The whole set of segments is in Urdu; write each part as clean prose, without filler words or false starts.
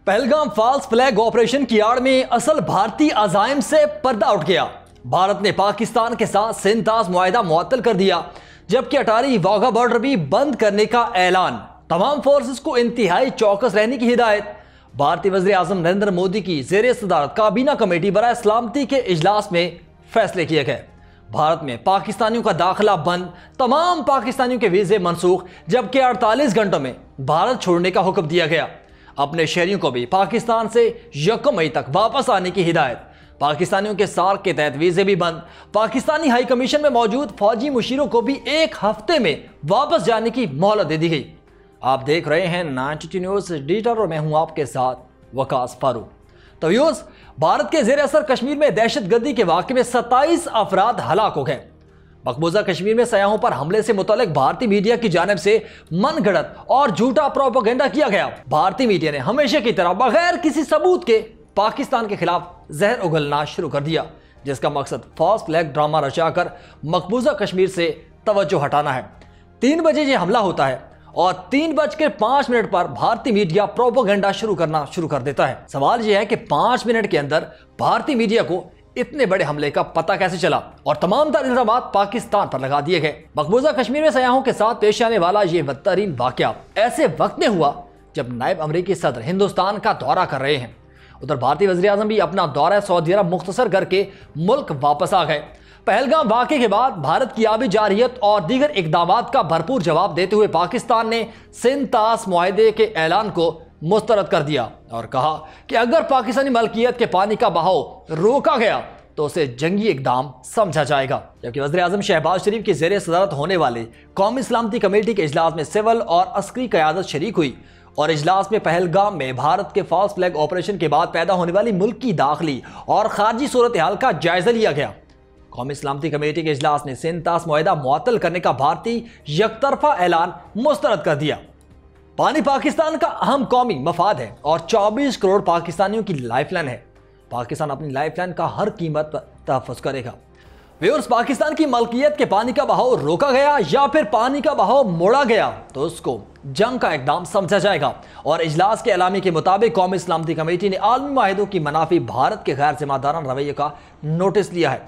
پہلگام فالس فلیگ آپریشن کی آڑ میں اصل بھارتی عزائم سے پردہ اٹھ گیا۔ بھارت نے پاکستان کے ساتھ سنتاز معاہدہ معطل کر دیا، جبکہ اٹاری واگھا بارڈر بھی بند کرنے کا اعلان۔ تمام فورسز کو انتہائی چوکس رہنے کی ہدایت۔ بھارتی وزیر اعظم نریندر مودی کی زیر صدارت کابینہ کمیٹی برائے سلامتی کے اجلاس میں فیصلے کیے گئے۔ بھارت میں پاکستانیوں کا داخلہ بند، تمام پاکستانیوں کے ویزے منسوخ، جبکہ 48 گھنٹوں میں بھارت چھوڑنے کا حکم دیا گیا۔ اپنے شہریوں کو بھی پاکستان سے 1 مئی تک واپس آنے کی ہدایت۔ پاکستانیوں کے سارک کے تحت ویزے بھی بند۔ پاکستانی ہائی کمیشن میں موجود فوجی مشیروں کو بھی 1 ہفتے میں واپس جانے کی مہلت دے دی گئی۔ آپ دیکھ رہے ہیں 92 نیوز ڈیجیٹل اور میں ہوں آپ کے ساتھ وقاص فاروق۔ تو ویوز، بھارت کے زیر اثر کشمیر میں دہشت گردی کے واقعے میں 27 افراد ہلاک ہو گئے۔ مقبوضہ کشمیر میں سیاحوں پر حملے سے متعلق بھارتی میڈیا کی جانب سے من گھڑت اور جھوٹا پروپیگنڈا کیا گیا۔ بھارتی میڈیا نے ہمیشہ کی طرح بغیر کسی ثبوت کے پاکستان کے خلاف زہر اگلنا شروع کر دیا، جس کا مقصد فالس فلیگ ڈرامہ رچا کر مقبوضہ کشمیر سے توجہ ہٹانا ہے۔ 3 بجے یہ حملہ ہوتا ہے اور 3:05 پر بھارتی میڈیا پروپیگنڈا شروع کر دیتا ہے۔ سوال یہ ہے کہ 5 منٹ کے اندر بھارتی میڈیا کو اتنے بڑے حملے کا پتہ کیسے چلا اور تمام تر الزامات پاکستان پر لگا دیے گئے۔ مقبوضہ کشمیر میں سیاحوں کے ساتھ پیش آنے والا یہ بدترین واقعہ ایسے وقت میں ہوا جب نائب امریکی صدر ہندوستان کا دورہ کر رہے ہیں۔ ادھر بھارتی وزیر اعظم بھی اپنا دورہ سعودی عرب مختصر کر کے ملک واپس آ گئے۔ پہلگام واقعے کے بعد بھارت کی آبی جارحیت اور دیگر اقدامات کا بھرپور جواب دیتے ہوئے پاکستان نے سنتاس معاہدے کے اعلان کو مسترد کر دیا اور کہا کہ اگر پاکستانی ملکیت کے پانی کا بہاؤ روکا گیا تو اسے جنگی اقدام سمجھا جائے گا۔ جبکہ وزیر اعظم شہباز شریف کی زیر صدارت ہونے والے قومی سلامتی کمیٹی کے اجلاس میں سول اور عسکری قیادت شریک ہوئی اور اجلاس میں پہلگام میں بھارت کے فالس فلیگ آپریشن کے بعد پیدا ہونے والی ملکی داخلی اور خارجی صورتحال کا جائزہ لیا گیا۔ قومی سلامتی کمیٹی کے اجلاس نے سنتاس معاہدہ معطل کرنے کا بھارتی یک طرفہ اعلان مسترد کر دیا۔ پانی پاکستان کا اہم قومی مفاد ہے اور 24 کروڑ پاکستانیوں کی لائف لائن ہے۔ پاکستان اپنی لائف لائن کا ہر قیمت پر تحفظ کرے گا۔ ویورز، پاکستان کی ملکیت کے پانی کا بہاؤ روکا گیا یا پھر پانی کا بہاؤ موڑا گیا تو اس کو جنگ کا اقدام سمجھا جائے گا۔ اور اجلاس کے اعلامیے کے مطابق قومی سلامتی کمیٹی نے عالمی معاہدوں کی منافی بھارت کے غیر ذمہ دارانہ رویے کا نوٹس لیا ہے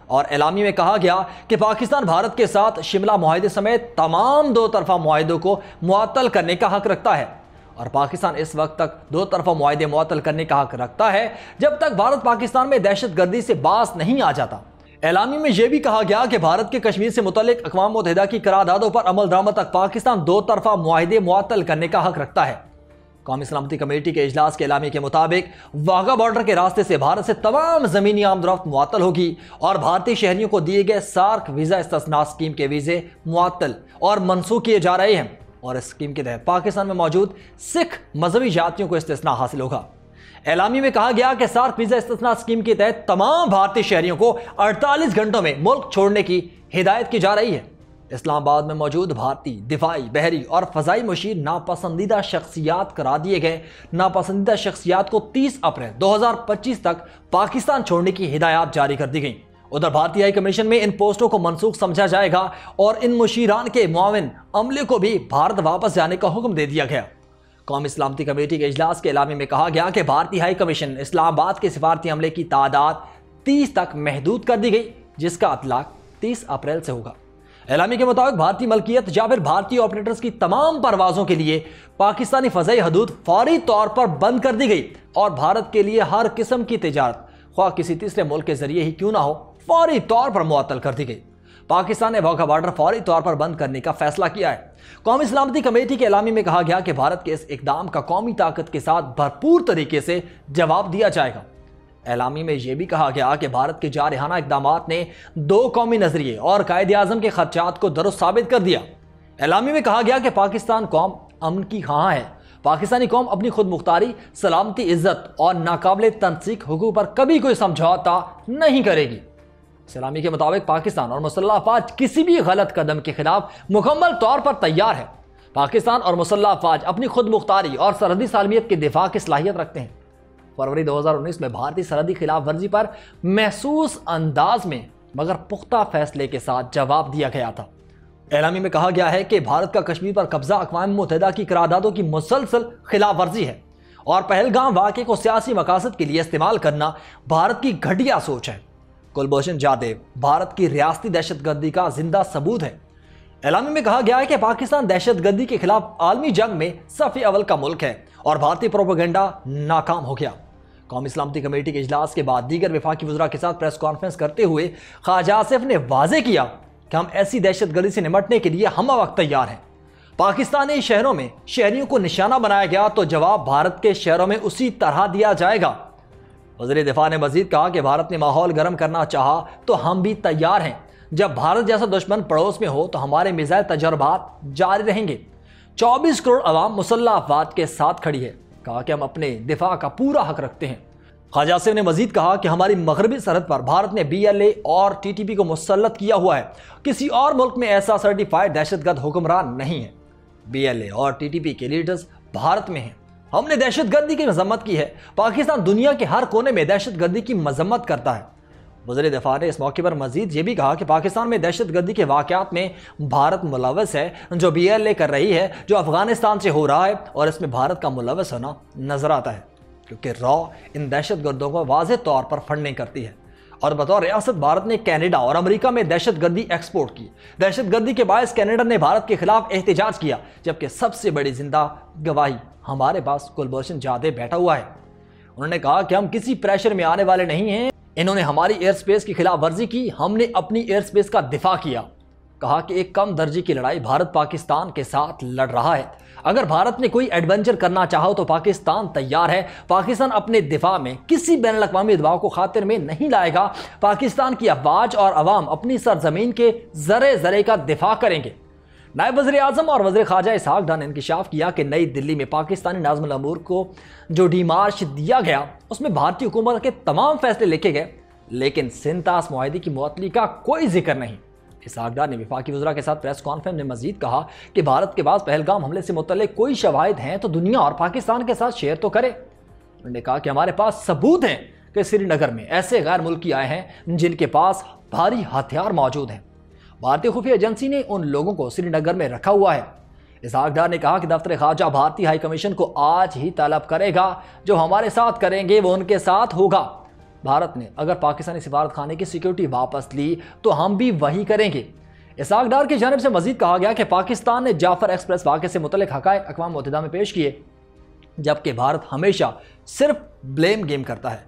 اور اعلامیے میں کہا گیا کہ پاکستان بھارت کے ساتھ شملہ معاہدے سمیت تمام 2 طرفہ معاہدوں کو معطل کرنے کا حق رکھتا ہے اور پاکستان اس وقت تک 2 طرفہ معاہدے معطل کرنے کا حق رکھتا ہے جب تک بھارت پاکستان میں دہشت گردی سے باز نہیں آ جاتا۔ اعلامیے میں یہ بھی کہا گیا کہ بھارت کے کشمیر سے متعلق اقوام متحدہ کی قراردادوں پر عمل درآمد تک پاکستان 2 طرفہ معاہدے معطل کرنے کا حق رکھتا ہے۔ قومی سلامتی کمیٹی کے اجلاس کے اعلامیے کے مطابق واگھا بارڈر کے راستے سے بھارت سے تمام زمینی آمد و رفت معطل ہوگی اور بھارتی شہریوں کو دیے گئے سارک ویزا استثناء اسکیم کے ویزے معطل اور منسوخ کیے جا رہے ہیں اور اس اسکیم کے تحت پاکستان میں موجود سکھ مذہبی یاتریوں کو استثناء حاصل ہوگا۔ اعلامیے میں کہا گیا کہ سارک ویزا استثناء اسکیم کے تحت تمام بھارتی شہریوں کو 48 گھنٹوں میں ملک چھوڑنے کی ہدایت کی جا رہی ہے۔ اسلام آباد میں موجود بھارتی دفاعی، بحری اور فضائی مشیر ناپسندیدہ شخصیات قرار دیے گئے۔ ناپسندیدہ شخصیات کو 30 اپریل 2025 تک پاکستان چھوڑنے کی ہدایات جاری کر دی گئیں۔ ادھر بھارتی ہائی کمیشن میں ان پوسٹوں کو منسوخ سمجھا جائے گا اور ان مشیران کے معاون عملے کو بھی بھارت واپس جانے کا حکم دے دیا گیا۔ قومی سلامتی کمیٹی کے اجلاس کے اعلامیے میں کہا گیا کہ بھارتی ہائی کمیشن اسلام آباد کے سفارتی عملے کی تعداد 30 تک محدود کر دی گئی، جس کا اطلاق 30 اپریل سے ہوگا۔ اعلامیے کے مطابق بھارتی ملکیت یا پھر بھارتی آپریٹرز کی تمام پروازوں کے لیے پاکستانی فضائی حدود فوری طور پر بند کر دی گئی اور بھارت کے لیے ہر قسم کی تجارت، خواہ کسی تیسرے ملک کے ذریعے ہی کیوں نہ ہو، فوری طور پر معطل کر دی گئی۔ پاکستان نے واگھا بارڈر فوری طور پر بند کرنے کا فیصلہ کیا ہے۔ قومی سلامتی کمیٹی کے اعلامیے میں کہا گیا کہ بھارت کے اس اقدام کا قومی طاقت کے ساتھ بھرپور طریقے سے جواب دیا جائے گا۔ اعلامیے میں یہ بھی کہا گیا کہ بھارت کے جارحانہ اقدامات نے 2 قومی نظریے اور قائد اعظم کے خدشات کو درست ثابت کر دیا۔ اعلامیے میں کہا گیا کہ پاکستان قوم امن کی خواہاں ہے۔ پاکستانی قوم اپنی خود مختاری، سلامتی، عزت اور ناقابل تنسیق حقوق پر کبھی کوئی سمجھوتا نہیں کرے گی۔ اعلامیے کے مطابق پاکستان اور مسلح افواج کسی بھی غلط قدم کے خلاف مکمل طور پر تیار ہے۔ پاکستان اور مسلح افواج اپنی خود مختاری اور سرحدی سالمیت کے دفاع کی صلاحیت رکھتے ہیں۔ فروری 2019 میں بھارتی سرحدی خلاف ورزی پر محسوس انداز میں مگر پختہ فیصلے کے ساتھ جواب دیا گیا تھا۔ اعلامیے میں کہا گیا ہے کہ بھارت کا کشمیر پر قبضہ اقوام متحدہ کی قراردادوں کی مسلسل خلاف ورزی ہے اور پہلگام واقعے کو سیاسی مقاصد کے لیے استعمال کرنا بھارت کی گھٹیا سوچ ہے۔ کلبھوشن جادیو بھارت کی ریاستی دہشت گردی کا زندہ ثبوت ہے۔ اعلامیہ میں کہا گیا ہے کہ پاکستان دہشت گردی کے خلاف عالمی جنگ میں صف اول کا ملک ہے اور بھارتی پروپیگنڈا ناکام ہو گیا۔ قومی سلامتی کمیٹی کے اجلاس کے بعد دیگر وفاقی وزراء کے ساتھ پریس کانفرنس کرتے ہوئے خواجہ آصف نے واضح کیا کہ ہم ایسی دہشت گردی سے نمٹنے کے لیے ہمہ وقت تیار ہیں۔ پاکستانی شہروں میں شہریوں کو نشانہ بنایا گیا تو جواب بھارت کے شہروں میں اسی طرح دیا جائے گا۔ وزیر دفاع نے مزید کہا کہ بھارت نے ماحول گرم کرنا چاہا تو ہم بھی تیار ہیں۔ جب بھارت جیسا دشمن پڑوس میں ہو تو ہمارے میزائل تجربات جاری رہیں گے۔ 24 کروڑ عوام مسلح افواج کے ساتھ کھڑی ہے۔ کہا کہ ہم اپنے دفاع کا پورا حق رکھتے ہیں۔ خواجہ آصف نے مزید کہا کہ ہماری مغربی سرحد پر بھارت نے BLA اور TTP کو مسلط کیا ہوا ہے۔ کسی اور ملک میں ایسا سرٹیفائڈ دہشت گرد حکمران نہیں ہے۔ BLA اور TTP کے لیڈرز بھارت میں ہیں۔ ہم نے دہشت گردی کی مذمت کی ہے۔ پاکستان دنیا کے ہر کونے میں دہشت گردی کی مذمت کرتا ہے۔ وزیر دفاع نے اس موقع پر مزید یہ بھی کہا کہ پاکستان میں دہشت گردی کے واقعات میں بھارت ملوث ہے۔ جو BLA کر رہی ہے، جو افغانستان سے ہو رہا ہے، اور اس میں بھارت کا ملوث ہونا نظر آتا ہے، کیونکہ ان دہشت گردوں کو واضح طور پر فنڈنگ کرتی ہے۔ اور بطور ریاست بھارت نے کینیڈا اور امریکہ میں دہشت گردی ایکسپورٹ کی۔ دہشت گردی کے باعث کینیڈا نے بھارت کے خلاف احتجاج کیا، جبکہ سب سے بڑی زندہ گواہی ہمارے پاس کلبھوشن جادیو بیٹھا ہوا ہے۔ انہوں نے کہا کہ ہم کسی پریشر میں آنے والے نہیں ہیں۔ انہوں نے ہماری ایئر سپیس کی خلاف ورزی کی، ہم نے اپنی ایئر سپیس کا دفاع کیا۔ کہا کہ ایک کم درجے کی لڑائی بھارت پاکستان کے ساتھ لڑ رہا ہے۔ اگر بھارت نے کوئی ایڈونچر کرنا چاہو تو پاکستان تیار ہے۔ پاکستان اپنے دفاع میں کسی بین الاقوامی دباؤ کو خاطر میں نہیں لائے گا۔ پاکستان کی افواج اور عوام اپنی سرزمین کے ذرے ذرے کا دفاع کریں گے۔ نائب وزیر اعظم اور وزیر خارجہ اسحاق ڈار نے انکشاف کیا کہ نئی دلی میں پاکستانی ناظم الامور کو جو ڈیمارش دیا گیا اس میں بھارتی حکومت کے تمام فیصلے لکھے گئے، لیکن سنتاس معاہدے کی معطلی کا کوئی ذکر نہیں۔ اسحاق ڈار نے وفاقی وزراء کے ساتھ پریس کانفرنس میں مزید کہا کہ بھارت کے پاس پہلگام حملے سے متعلق کوئی شواہد ہیں تو دنیا اور پاکستان کے ساتھ شیئر تو کرے۔ انہوں نے کہا کہ ہمارے پاس ثبوت ہیں کہ سری نگر میں ایسے غیر ملکی آئے ہیں جن کے پاس بھاری ہتھیار موجود ہیں۔ بھارتی خفیہ ایجنسی نے ان لوگوں کو سری نگر میں رکھا ہوا ہے۔ اسحاق ڈار نے کہا کہ دفتر خارجہ بھارتی ہائی کمیشن کو آج ہی طلب کرے گا، جو ہمارے ساتھ کریں گے وہ ان کے ساتھ ہوگا۔ بھارت نے اگر پاکستانی سفارت خانے کی سیکیورٹی واپس لی تو ہم بھی وہی کریں گے۔ اسحاق ڈار کی جانب سے مزید کہا گیا کہ پاکستان نے جعفر ایکسپریس واقعے سے متعلق حقائق اقوام متحدہ میں پیش کیے، جبکہ بھارت ہمیشہ صرف بلیم گیم کرتا ہے۔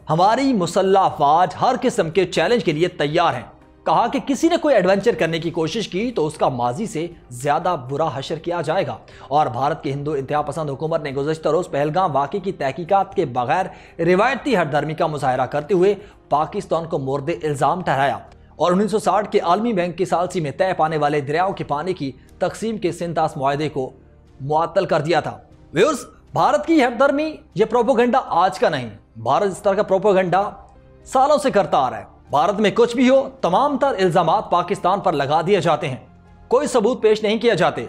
ہماری مسلح افواج ہر قسم کے چیلنج کے لیے تیار ہیں۔ کہا کہ کسی نے کوئی ایڈونچر کرنے کی کوشش کی تو اس کا ماضی سے زیادہ برا حشر کیا جائے گا۔ اور بھارت کی ہندو انتہا پسند حکومت نے گزشتہ روز پہلگام واقعے کی تحقیقات کے بغیر روایتی ہٹ دھرمی کا مظاہرہ کرتے ہوئے پاکستان کو مورد الزام ٹھہرایا اور 1960 کے عالمی بینک کی ثالثی میں طے پانے والے دریاؤں کے پانی کی تقسیم کے سنتاس معاہدے کو معطل کر دیا تھا۔ ویورز، بھارت کی ہٹ دھرمی یہ پروپیگنڈا آج کا نہیں، بھارت اس طرح کا پروپیگنڈا سالوں سے کرتا آ رہا ہے۔ بھارت میں کچھ بھی ہو، تمام تر الزامات پاکستان پر لگا دیے جاتے ہیں، کوئی ثبوت پیش نہیں کیا جاتے۔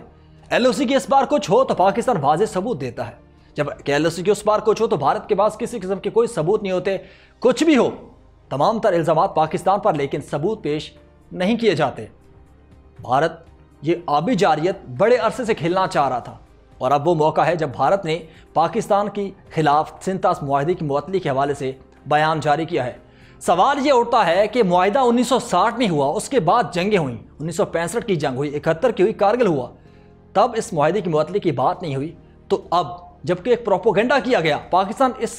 LOC کی اس بار کچھ ہو تو پاکستان واضح ثبوت دیتا ہے، جب کہ LOC کی اس بار کچھ ہو تو بھارت کے پاس کسی قسم کے کوئی ثبوت نہیں ہوتے۔ کچھ بھی ہو، تمام تر الزامات پاکستان پر لیکن ثبوت پیش نہیں کیے جاتے۔ بھارت یہ آبی جارحیت بڑے عرصے سے کھیلنا چاہ رہا تھا اور اب وہ موقع ہے جب بھارت نے پاکستان کے خلاف سنتاس معاہدے کی معطلی کے حوالے سے بیان جاری کیا ہے۔ سوال یہ اٹھتا ہے کہ معاہدہ 1960 میں ہوا، اس کے بعد جنگیں ہوئیں، 1965 کی جنگ ہوئی، 71 کی ہوئی، کارگل ہوا، تب اس معاہدے کی معطلی کی بات نہیں ہوئی۔ تو اب جبکہ ایک پروپیگنڈا کیا گیا، پاکستان اس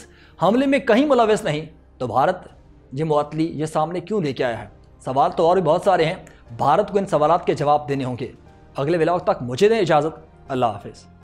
حملے میں کہیں ملوث نہیں، تو بھارت یہ معطلی یہ سامنے کیوں لے کے آیا ہے؟ سوال تو اور بھی بہت سارے ہیں، بھارت کو ان سوالات کے جواب دینے ہوں گے۔ اگلے ولاگ تک مجھے دیں اجازت، اللہ حافظ۔